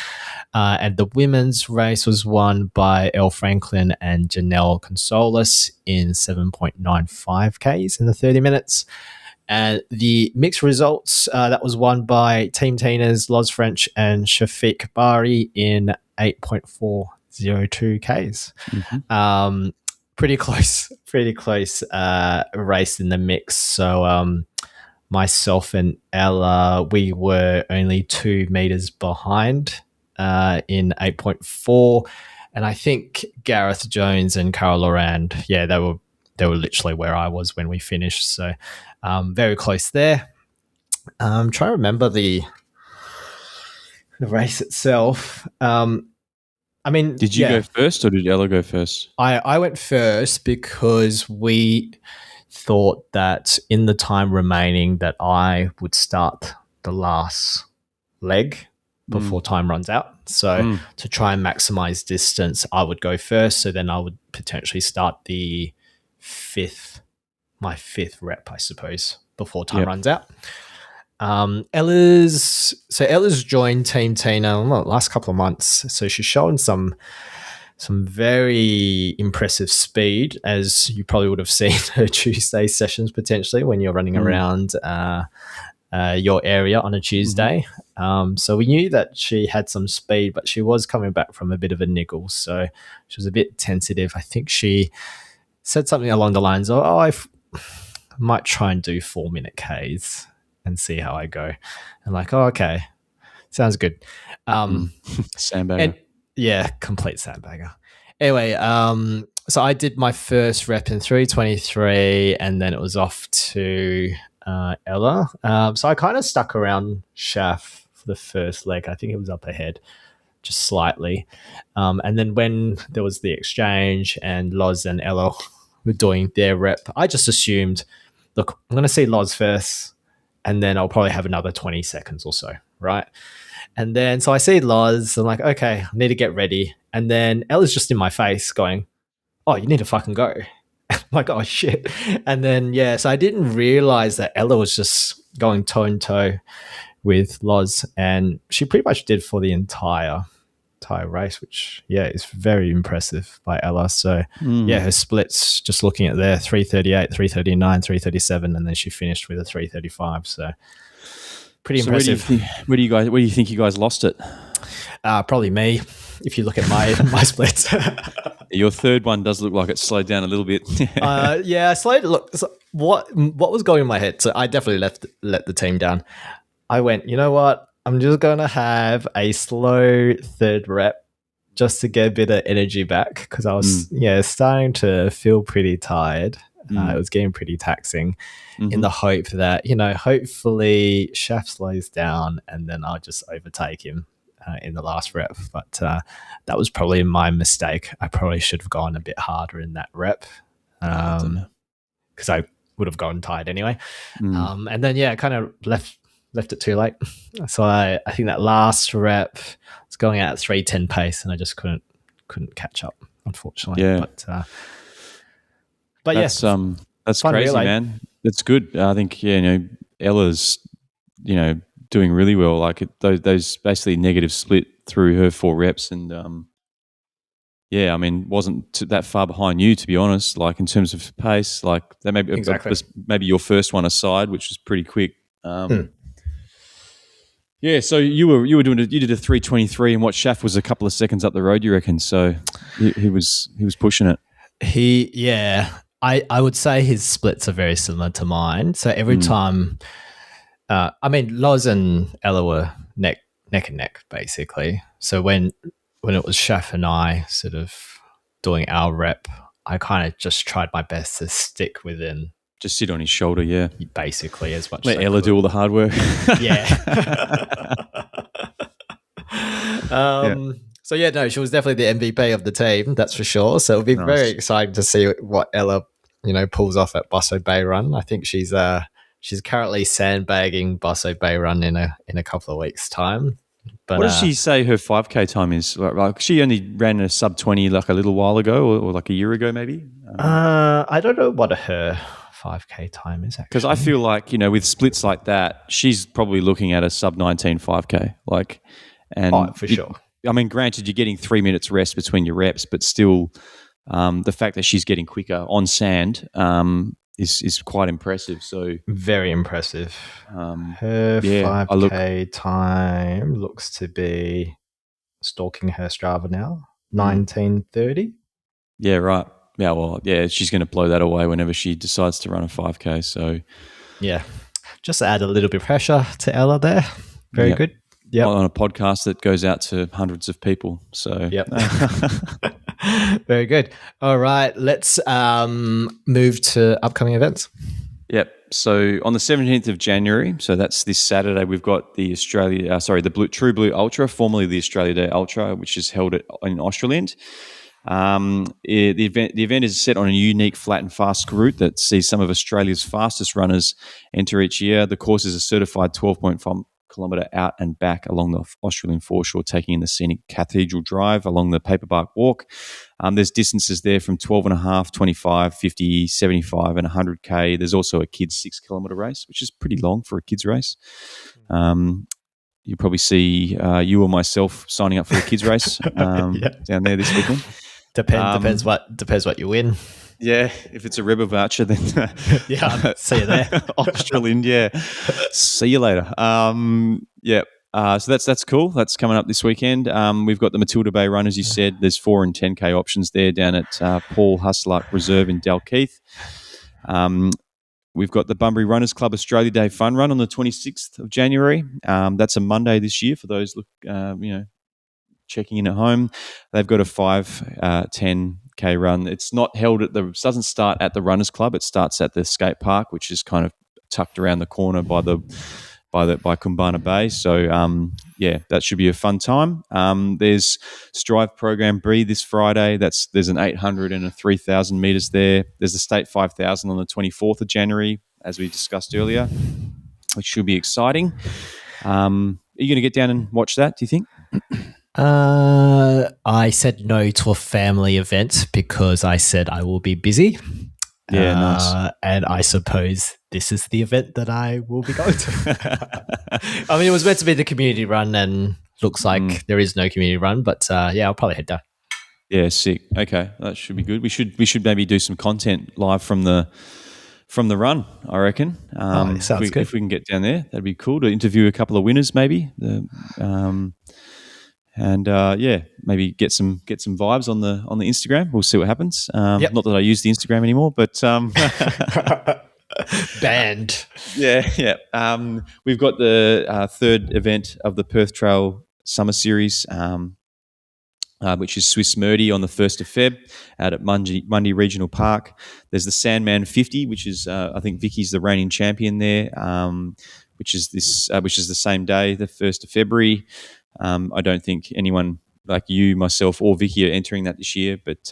And the women's race was won by Elle Franklin and Janelle Consolis in 7.95 Ks in the 30 minutes. And the mixed results, that was won by Team Tina's Loz French and Shafiq Bari in 8.402 Ks. Mm-hmm. Pretty close race in the mix. So myself and Ella, we were only 2 meters behind in 8.4, and I think Gareth Jones and Carol Lorand, they were literally where I was when we finished. So very close there. I'm trying to remember the race itself. I mean, Did you go first or did Ella go first? I went first because we thought that in the time remaining that I would start the last leg before time runs out. So to try and maximize distance, I would go first. So then I would potentially start my fifth rep, I suppose, before time runs out. Ella's joined Team Tina in the last couple of months. So she's shown some very impressive speed, as you probably would have seen her Tuesday sessions potentially when you're running around your area on a Tuesday. So we knew that she had some speed, but she was coming back from a bit of a niggle. So she was a bit tentative. I think she said something along the lines of, I might try and do 4-minute Ks and see how I go. And like, oh, okay. Sounds good. Sandbagger. Complete sandbagger. Anyway, so I did my first rep in 3:23, and then it was off to Ella. So I kind of stuck around Shaf for the first leg. I think it was up ahead just slightly. And then when there was the exchange and Loz and Ella were doing their rep, I just assumed, look, I'm going to see Loz first, and then I'll probably have another 20 seconds or so, right? And then so I see Loz, I'm like, okay, I need to get ready. And then Ella's just in my face going, oh, you need to fucking go. I'm like, oh shit. And then so I didn't realize that Ella was just going toe and toe with Loz, and she pretty much did for the entire race, which is very impressive by Ella. So her splits, just looking at there, 3:38, 3:39, 3:37, and then she finished with a 3:35. So pretty impressive. Where do you think you guys lost it? Probably me, if you look at my splits. Your third one does look like it slowed down a little bit. I slowed. Look, so what was going in my head? So I definitely let the team down. I went, you know what? I'm just going to have a slow third rep just to get a bit of energy back, because I was starting to feel pretty tired. It was getting pretty taxing, in the hope that, hopefully Shaf slows down and then I'll just overtake him in the last rep. But that was probably my mistake. I probably should have gone a bit harder in that rep, because I would have gone tired anyway. And then, kind of left it too late. So I think that last rep was going out at 3:10 pace, and I just couldn't catch up, unfortunately. Yeah. But that's crazy, relay. Man. That's good. I think Ella's doing really well. Like those basically negative split through her 4 reps, and I mean, wasn't that far behind you, to be honest. Like in terms of pace, like that maybe your first one aside, which was pretty quick. Yeah, so you did a 3:23, and what Shaf was a couple of seconds up the road, you reckon? So he was pushing it. I would say his splits are very similar to mine. So every time, I mean, Loz and Ella were neck and neck, basically. So when it was Shaf and I sort of doing our rep, I kind of just tried my best to stick within. Just sit on his shoulder, basically, as much. Let Ella do all the hard work. So she was definitely the MVP of the team, that's for sure. So it'll be very exciting to see what Ella, pulls off at Busso Bay Run. I think she's currently sandbagging Busso Bay Run in a couple of weeks' time. But what does she say her 5K time is? Like she only ran a sub 20 like a little while ago, or like a year ago, maybe. I don't know what her 5K time is, actually. Because I feel like, with splits like that, she's probably looking at a sub 19 5K. Like, and for sure. I mean, granted, you're getting 3 minutes rest between your reps, but still, the fact that she's getting quicker on sand is quite impressive. So very impressive. Her 5K time looks to be, stalking her Strava now, 19:30. Yeah, right. Yeah, well, she's going to blow that away whenever she decides to run a 5K. So, just add a little bit of pressure to Ella there. Very good. Yeah, on a podcast that goes out to hundreds of people. So, very good. All right, let's move to upcoming events. Yep. So on the 17th of January, so that's this Saturday, we've got the True Blue Ultra, formerly the Australia Day Ultra, which is held in Australand. The event is set on a unique flat and fast route that sees some of Australia's fastest runners enter each year. The course is a certified 12.5-kilometre out and back along the Australian foreshore, taking in the scenic Cathedral Drive along the Paperbark Walk. There's distances there from 12.5, 25, 50, 75 and 100K. There's also a kids 6-kilometre race, which is pretty long for a kids race. You'll probably see you or myself signing up for the kids race down there this weekend. Depends what you win. Yeah, if it's a Rebel voucher, then see you there. Australian, see you later. So that's cool. That's coming up this weekend. We've got the Matilda Bay Run, as you said. There's 4 and 10K options there down at Paul Huslark Reserve in Dalkeith. We've got the Bunbury Runners Club Australia Day Fun Run on the 26th of January. That's a Monday this year for those checking in at home. They've got a 5-10K run. It's not held doesn't start at the Runners Club. It starts at the skate park, which is kind of tucked around the corner by Koombana Bay. So that should be a fun time. There's Strive Program Breathe this Friday. There's an 800 and a 3,000 meters there. There's the State 5,000 on the 24th of January, as we discussed earlier, which should be exciting. Are you going to get down and watch that, do you think? I said no to a family event because I said I will be busy. Yeah, nice. And I suppose this is the event that I will be going to. I mean, it was meant to be the community run, and looks like there is no community run. But I'll probably head down. Yeah, sick. Okay, that should be good. We should maybe do some content live from the run, I reckon. Sounds good. If we can get down there, that'd be cool to interview a couple of winners, maybe. Maybe get some vibes on the Instagram. We'll see what happens. Not that I use the Instagram anymore, but banned. Yeah. We've got the third event of the Perth Trail Summer Series, which is Swiss Murdy on the 1st of Feb out at Mundy Regional Park. There's the Sandman 50, which is I think Vicky's the reigning champion there, which is the same day, the 1st of February. I don't think anyone like you, myself, or Vicky are entering that this year. But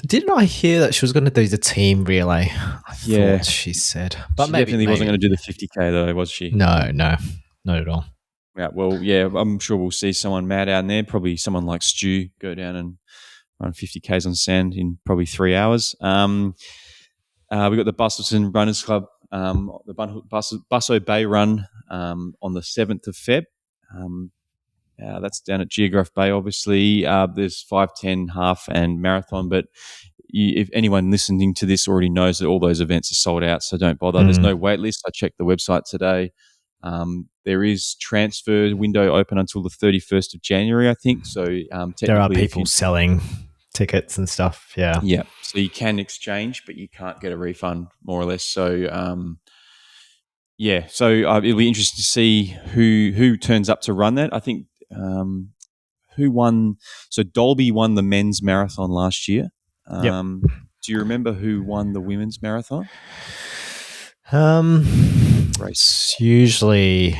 didn't I hear that she was going to do the team relay? I thought she said, but she definitely wasn't going to do the 50K though, was she? No, not at all. Yeah, well, yeah, I'm sure we'll see someone mad down there. Probably someone like Stu go down and run 50Ks on sand in probably 3 hours. We've got the Bustleton Runners Club, the Busso Bay Run on the 7th of Feb. That's down at Geograph Bay, obviously. There's 5, 10, half, and marathon. But if anyone listening to this already knows that all those events are sold out, so don't bother. There's no wait list. I checked the website today. There is transfer window open until the 31st of January, I think. So there are people selling tickets and stuff. Yeah. Yeah. So you can exchange, but you can't get a refund, more or less. So so it'll be interesting to see who turns up to run that. I think who won. So Dolby won the men's marathon last year. Do you remember who won the women's marathon? Race. Usually,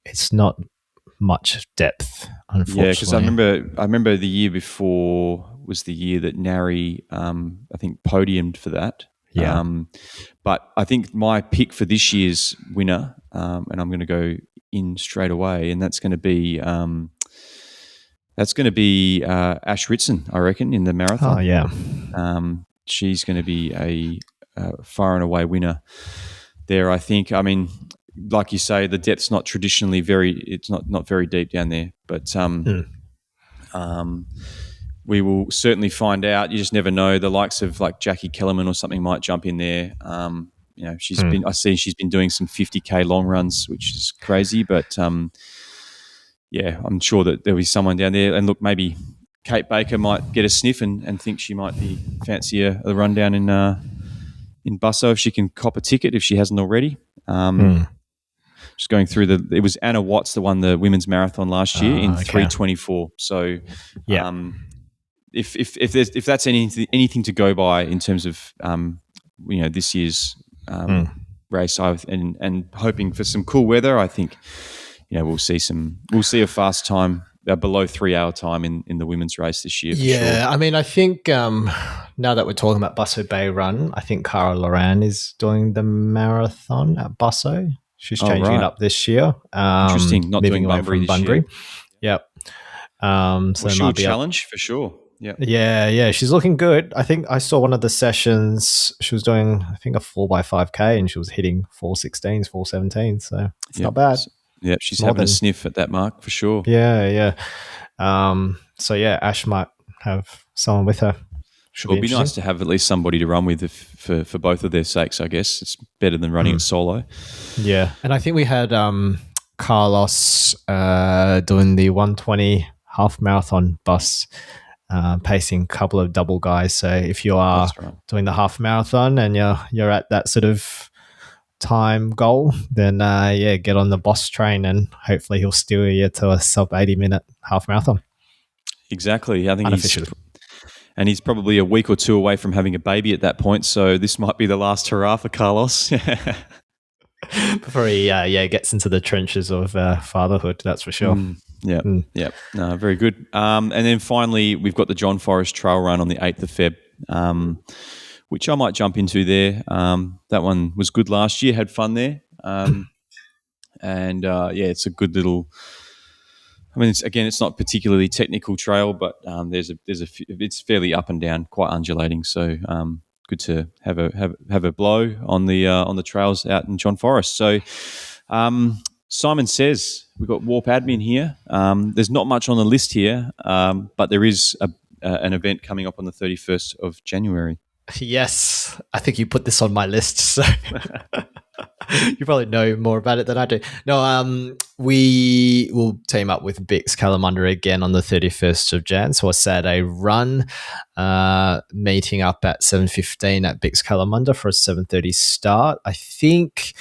it's not much depth, unfortunately. Yeah, because I remember the year before was the year that Nari, I think, podiumed for that. Yeah. But I think my pick for this year's winner, and I'm going to go in straight away, and that's going to be Ash Ritson, I reckon, in the marathon. Oh yeah. She's going to be a far and away winner there, I think. I mean, like you say, the depth's not traditionally it's not very deep down there, but we will certainly find out. You just never know. The likes of like Jackie Kellerman or something might jump in there. She's been doing some 50K long runs, which is crazy, but I'm sure that there'll be someone down there. And look, maybe Kate Baker might get a sniff and think she might be fancier a run down in Busso if she can cop a ticket if she hasn't already. Just going through it was Anna Watts that won the women's marathon last year in 3:24. So if that's anything to go by in terms of this year's race. And hoping for some cool weather. I think we'll see a fast time below 3 hour time in the women's race this year. For sure. I mean, I think now that we're talking about Busso Bay Run, I think Cara Loran is doing the marathon at Busso. She's changing it up this year. Interesting. Not moving doing away Bunbury from Bunbury. Yep. So she'll challenge for sure. Yeah. Yeah. She's looking good. I think I saw one of the sessions. She was doing, I think, a 4x5K, and she was hitting 4:16s, 4:17. So it's not bad. Yeah, she's having a sniff at that mark for sure. Yeah. So Ash might have someone with her. It'll be nice to have at least somebody to run with for both of their sakes, I guess. It's better than running it solo. Yeah. And I think we had Carlos doing the 120 half marathon bus, pacing a couple of double guys. So if you are doing the half marathon and you're at that sort of time goal, then get on the boss train, and hopefully he'll steer you to a sub 80-minute half marathon. Exactly. I think he's probably a week or two away from having a baby at that point, so this might be the last hurrah for Carlos. Before he gets into the trenches of fatherhood, that's for sure. Yeah. No, very good. And then finally, we've got the John Forrest Trail Run on the 8th of Feb, which I might jump into there. That one was good last year, had fun there. It's a good little... I mean, it's not particularly technical trail, but it's fairly up and down, quite undulating. So good to have a blow on the trails out in John Forrest. So Simon says we've got Warp Admin here. There's not much on the list here, but there is an event coming up on the 31st of January. Yes, I think you put this on my list, so you probably know more about it than I do. No, we will team up with Bix Kalamunda again on the 31st of Jan, so a Saturday run, meeting up at 7:15 at Bix Kalamunda for a 7:30 start. I think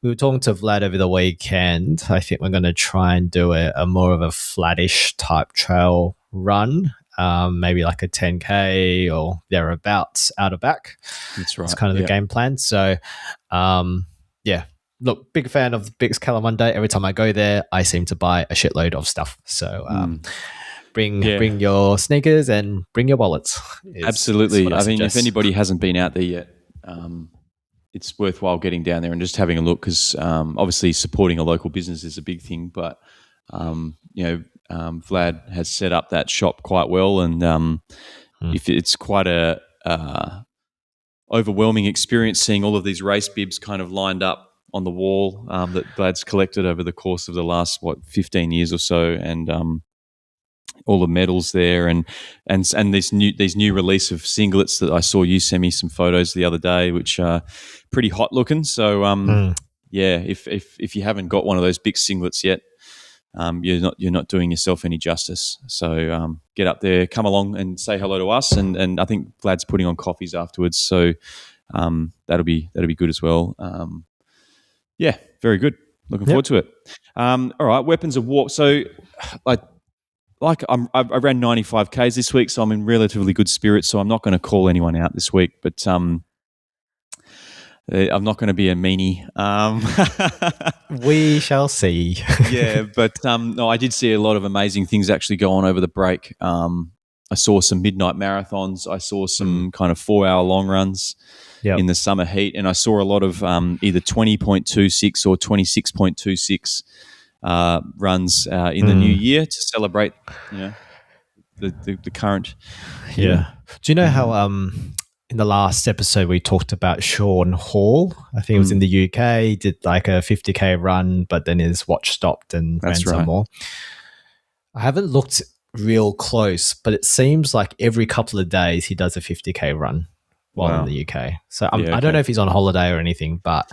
we were talking to Vlad over the weekend. I think we're going to try and do a more of a flattish type trail run. Maybe like a 10K or thereabouts out of back. That's right. It's kind of the game plan. So, look, big fan of Bix Kalamunda. Every time I go there, I seem to buy a shitload of stuff. So, bring your sneakers and bring your wallets. Absolutely. I mean, if anybody hasn't been out there yet, it's worthwhile getting down there and just having a look, because obviously supporting a local business is a big thing, but Vlad has set up that shop quite well, and if it's quite a overwhelming experience seeing all of these race bibs kind of lined up on the wall that Vlad's collected over the course of the last 15 years or so, and all the medals there, and this new release of singlets that I saw you send me some photos the other day, which are pretty hot looking. So if you haven't got one of those big singlets yet, you're not doing yourself any justice. So get up there, come along and say hello to us, and I think Vlad's putting on coffees afterwards, so that'll be good as well. Very good. Looking forward to it. All right, Weapons of War. So I ran 95 Ks this week, so I'm in relatively good spirits. So I'm not going to call anyone out this week, but I'm not going to be a meanie. We shall see. But no, I did see a lot of amazing things actually go on over the break. I saw some midnight marathons. I saw some kind of 4-hour long runs in the summer heat, and I saw a lot of either 20.26 or 26.26 runs in the new year to celebrate, the current. Yeah. Do you know how in the last episode we talked about Sean Hall? I think it was in the UK. He did like a 50K run, but then his watch stopped and ran some more. I haven't looked real close, but it seems like every couple of days he does a 50K run while in the UK. So I don't know if he's on holiday or anything, but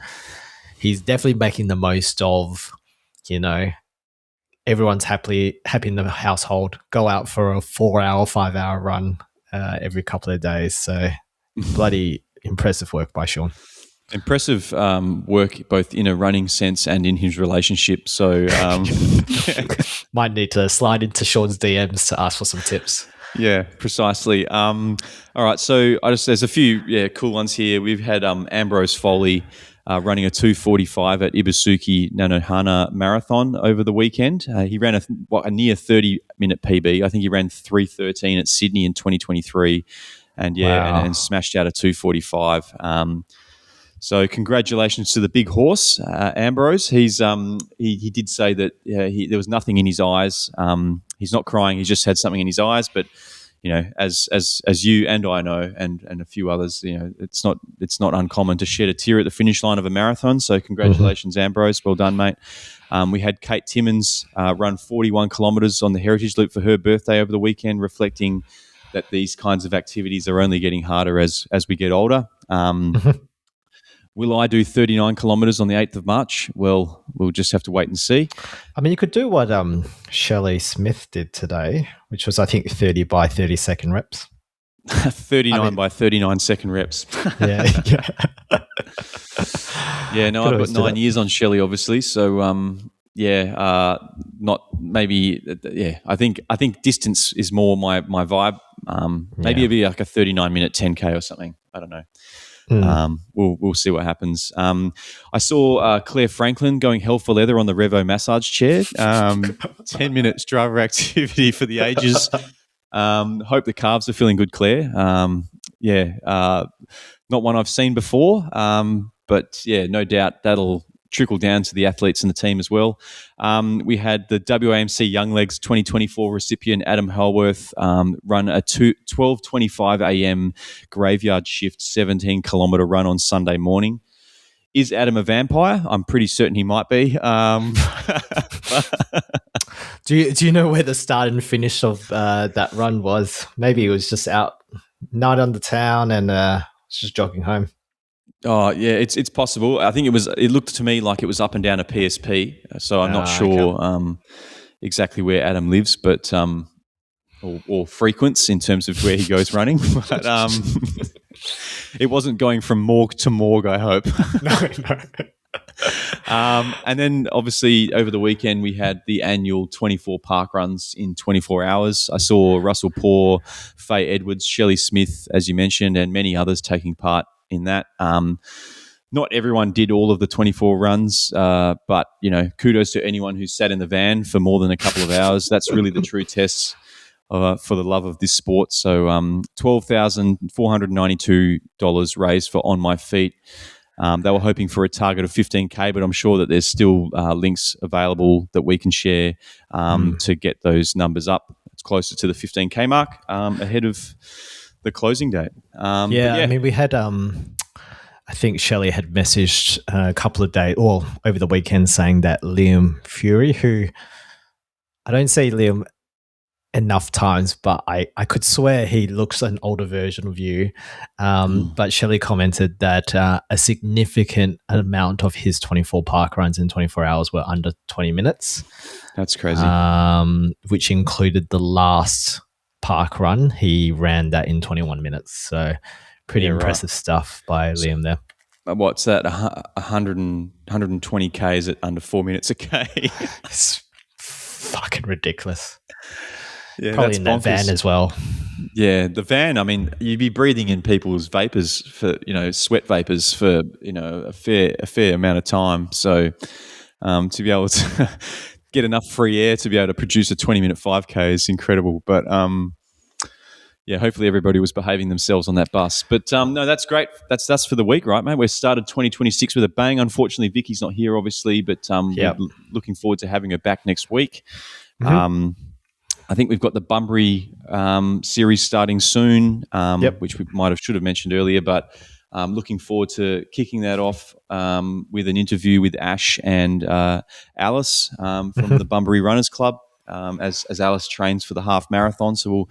he's definitely making the most of, everyone's happy in the household, go out for a 4-hour, 5-hour run every couple of days. So bloody impressive work by Sean. Impressive work both in a running sense and in his relationship. So might need to slide into Sean's DMs to ask for some tips. Yeah, precisely. All right, so there's a few cool ones here. We've had Ambrose Foley running a 2:45 at Ibusuki Nanohana Marathon over the weekend. He ran a near 30-minute PB. I think he ran 3:13 at Sydney in 2023, and Wow. and smashed out a 2:45. So congratulations to the big horse, Ambrose. He did say that there was nothing in his eyes. He's not crying. He's just had something in his eyes. But as you and I know, and a few others, it's not uncommon to shed a tear at the finish line of a marathon. So congratulations, Ambrose. Well done, mate. We had Kate Timmons run 41 kilometres on the Heritage Loop for her birthday over the weekend, reflecting that these kinds of activities are only getting harder as we get older. Will I do 39 kilometres on the 8th of March? Well, we'll just have to wait and see. I mean, you could do what Shelley Smith did today, which was, I think, 30 by 30 second reps. 39 by 39 second reps. Yeah. Yeah, no, I've got 9 years on Shelley, obviously. So, not maybe, I think distance is more my vibe. Maybe it'd be like a 39-minute 10K or something. I don't know. We'll see what happens. I saw Claire Franklin going hell for leather on the Revo massage chair. 10 minutes driver activity for the ages. Hope the calves are feeling good, Claire. Not one I've seen before, but no doubt that'll trickle down to the athletes and the team as well. We had the WAMC Young Legs 2024 recipient Adam Howarth run a 12:25 a.m. graveyard shift 17-kilometre run on Sunday morning. Is Adam a vampire? I'm pretty certain he might be. Do you know where the start and finish of that run was? Maybe it was just out night on the town and just jogging home. Oh yeah, it's possible. I think it looked to me like it was up and down a PSP, so I'm not sure exactly where Adam lives, but or frequents in terms of where he goes running. But it wasn't going from morgue to morgue, I hope. No. And then obviously over the weekend we had the annual 24 park runs in 24 hours. I saw Russell Poore, Faye Edwards, Shelley Smith, as you mentioned, and many others taking part in that. Not everyone did all of the 24 runs, but kudos to anyone who sat in the van for more than a couple of hours. That's really the true test for the love of this sport. So $12,492 raised for On My Feet. They were hoping for a target of 15K, but I'm sure that there's still links available that we can share to get those numbers up. It's closer to the 15K mark ahead of the closing date. I mean, we had, I think Shelley had messaged a couple of days, or over the weekend, saying that Liam Fury, who I don't say Liam enough times, but I could swear he looks an older version of you. But Shelley commented that a significant amount of his 24 park runs in 24 hours were under 20 minutes. That's crazy. Which included the last park run. He ran that in 21 minutes. So pretty impressive stuff by Liam there. What's that? 120 Ks at under 4 minutes a K. It's fucking ridiculous. Yeah, probably in that van as well. Yeah, the van. I mean, you'd be breathing in people's vapors for sweat vapors for a fair amount of time. So to be able to get enough free air to be able to produce a 20-minute 5K is incredible. But hopefully everybody was behaving themselves on that bus. But no, that's great. That's for the week, right, mate? We've started 2026 with a bang. Unfortunately, Vicky's not here, obviously, but we're looking forward to having her back next week. Mm-hmm. I think we've got the Bunbury series starting soon, which we should have mentioned earlier, but looking forward to kicking that off with an interview with Ash and Alice from the Bunbury Runners Club as Alice trains for the half marathon. So we'll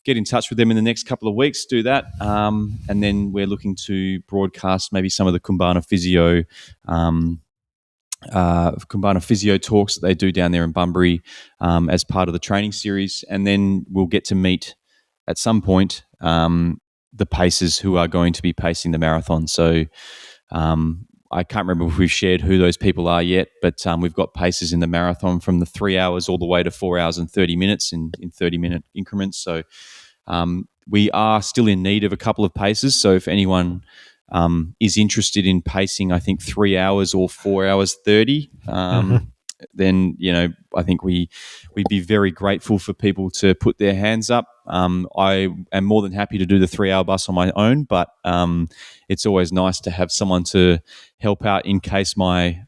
get in touch with them in the next couple of weeks, do that. And then we're looking to broadcast maybe some of the Koombana physio talks that they do down there in Bunbury as part of the training series. And then we'll get to meet at some point the pacers who are going to be pacing the marathon. So I can't remember if we've shared who those people are yet, but we've got paces in the marathon from the 3 hours all the way to 4 hours and 30 minutes in 30-minute increments. So we are still in need of a couple of paces. So if anyone is interested in pacing, I think 3 hours or 4 hours 30, then I think we'd be very grateful for people to put their hands up. I am more than happy to do the 3 hour bus on my own, but it's always nice to have someone to help out in case my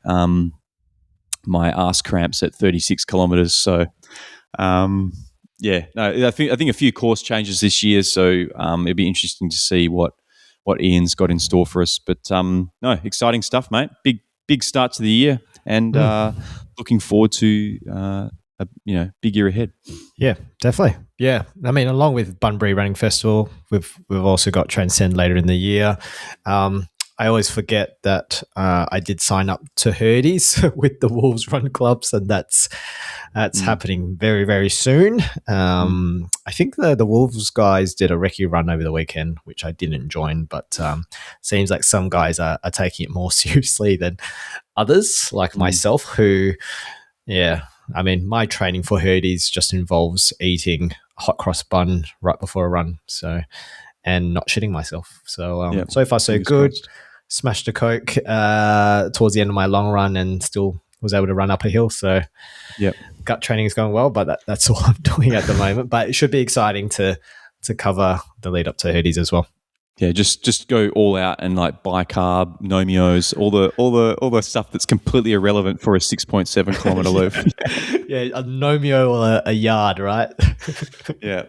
my arse cramps at 36 kilometers. So I think a few course changes this year, so it'd be interesting to see what Ian's got in store for us. But exciting stuff, mate. Big start to the year, and looking forward to a big year ahead. Yeah, definitely. Yeah, I mean, along with Bunbury Running Festival, we've also got Transcend later in the year. I always forget that I did sign up to Herdies with the Wolves Run Clubs, and that's happening very, very soon. I think the Wolves guys did a recce run over the weekend, which I didn't join, but seems like some guys are taking it more seriously than others, like myself, who, I mean, my training for Herdies just involves eating a hot cross bun right before a run, and not shitting myself. So so far so good. Smashed a Coke towards the end of my long run and still was able to run up a hill. So gut training is going well, but that's all I'm doing at the moment. But it should be exciting to cover the lead up to Herdies as well. Yeah, just go all out and like bicarb, nomios, all the stuff that's completely irrelevant for a 6.7 kilometer loop. A nomio or a yard, right? Yeah.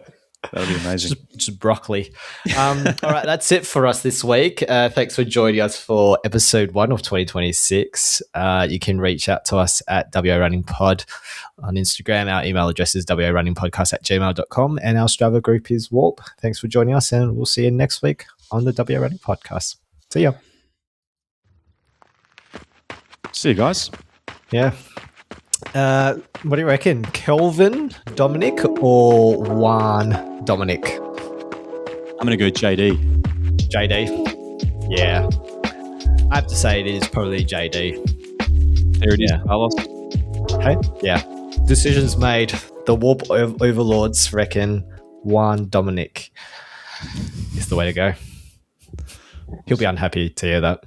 That would be amazing. Just broccoli. All right, that's it for us this week. Thanks for joining us for episode 1 of 2026. You can reach out to us at WA Running Pod on Instagram. Our email address is warunningpodcast@gmail.com, and our Strava group is Warp. Thanks for joining us, and we'll see you next week on the WA Running Podcast. See ya. See you guys. Yeah. What do you reckon? Kelvin Dominic or Juan Dominic? I'm going to go JD. JD? Yeah. I have to say it is probably JD. There it is, Carlos. Hey? Yeah. Decisions made. The Warp overlords reckon Juan Dominic is the way to go. He'll be unhappy to hear that.